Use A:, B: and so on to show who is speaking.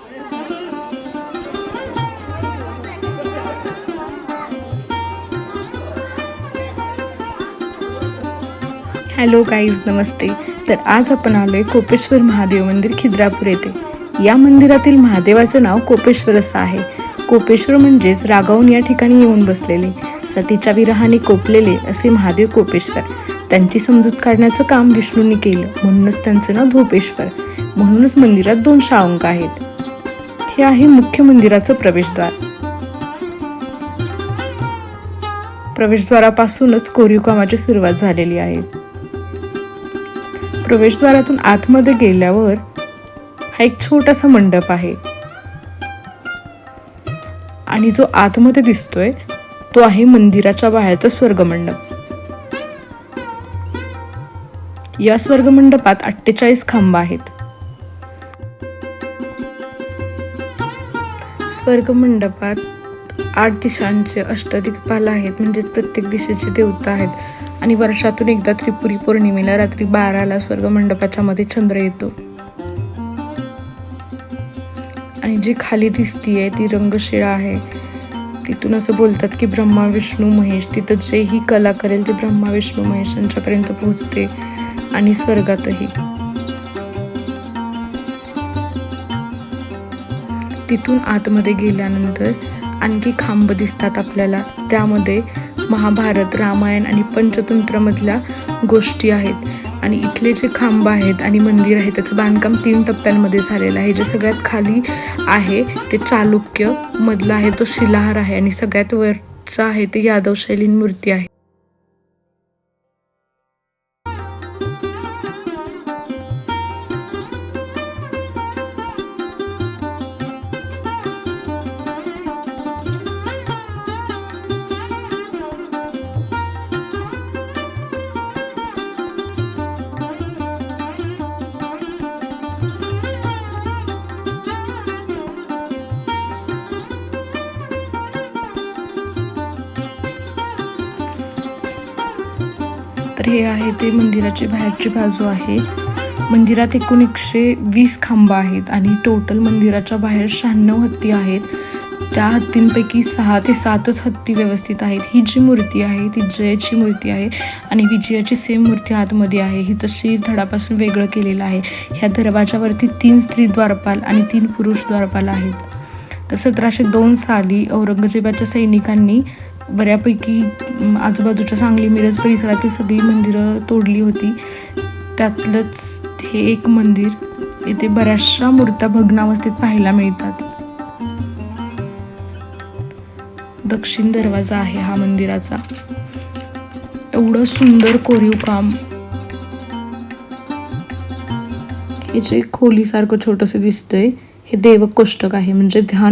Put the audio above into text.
A: Hello guys, नमस्ते. तर आज आपण आलोय कोपेश्वर महादेव मंदिर खिद्रापूर येथे. या मंदिरातील महादेवाचं नाव कोपेश्वर असं आहे. कोपेश्वर म्हणजेच रागावून या ठिकाणी येऊन बसलेले, सतीच्या विरहाने कोपलेले असे महादेव कोपेश्वर. त्यांची समजूत काढण्याचं काम विष्णूंनी केलं, म्हणूनच त्यांचं नाव धोपेश्वर. म्हणूनच मंदिरात 2 शाळंक आहेत. हे आहे मुख्य मंदिराचं प्रवेशद्वार. प्रवेशद्वारापासूनच कोरीव कामाची सुरुवात झालेली आहे. प्रवेशद्वारातून आतमध्ये गेल्यावर हा एक छोटासा मंडप आहे आणि जो आतमध्ये दिसतोय तो आहे मंदिराच्या बाहेरचा स्वर्गमंडप. या स्वर्गमंडपात 48 खांब आहेत. स्वर्गमंडपात 8 दिशांचे अष्टदिग्पाल आहेत, म्हणजेच प्रत्येक दिशेचे देवता आहेत. आणि वर्षातून एकदा त्रिपुरी पौर्णिमेला रात्री 12ला स्वर्गमंडपाच्या मध्ये चंद्र येतो. आणि जी खाली दिसतीये ती रंगशिळा आहे. तिथून असं बोलतात की ब्रह्मा विष्णू महेश, तिथं जे ही कला करेल ते ब्रह्मा विष्णू महेश यांच्यापर्यंत पोहोचते. आणि स्वर्गातही तिथून आतमध्ये गेल्यानंतर आणखी खांब दिसतात आपल्याला. त्यामध्ये महाभारत, रामायण आणि पंचतंत्र मधल्या गोष्टी आहेत. आणि इथले जे खांब आहेत आणि मंदिर आहे त्याचं बांधकाम 3 टप्प्यांमध्ये झालेलं आहे. जे सगळ्यात खाली आहे ते चालुक्य मधला आहे, तो शिलाहार आहे. आणि सगळ्यात वरचा आहे ते यादव शैलीन मूर्ती आहे. तर हे आहे ते मंदिराची बाहेरची बाजू आहे. मंदिरात एकूण 120 खांब आहेत आणि टोटल मंदिराच्या बाहेर 96 हत्ती आहेत. त्या हत्तींपैकी 6 ते 7च हत्ती व्यवस्थित आहेत. ही जी मूर्ती आहे ती जयची मूर्ती आहे आणि विजयाची सेम मूर्ती आतमध्ये आहे. हिचं शिर धडापासून वेगळं केलेलं आहे. ह्या दरवाजावरती 3 स्त्री द्वारपाल आणि 3 पुरुष द्वारपाल आहेत. तर 1702 साली औरंगजेबाच्या सैनिकांनी बऱ्यापैकी आजूबाजूच्या सांगली मिरज परिसरातील सगळी मंदिरं तोडली होती. त्यातलंच हे एक मंदिर. इथे बऱ्याचशा मूर्त्या भग्नावस्थेत पाहायला मिळतात. दक्षिण दरवाजा आहे हा मंदिराचा. एवढं सुंदर कोरीव काम. हे जे खोलीसारखं छोटंसं दिसतंय हे देवकोष्टक आहे, म्हणजे ध्यान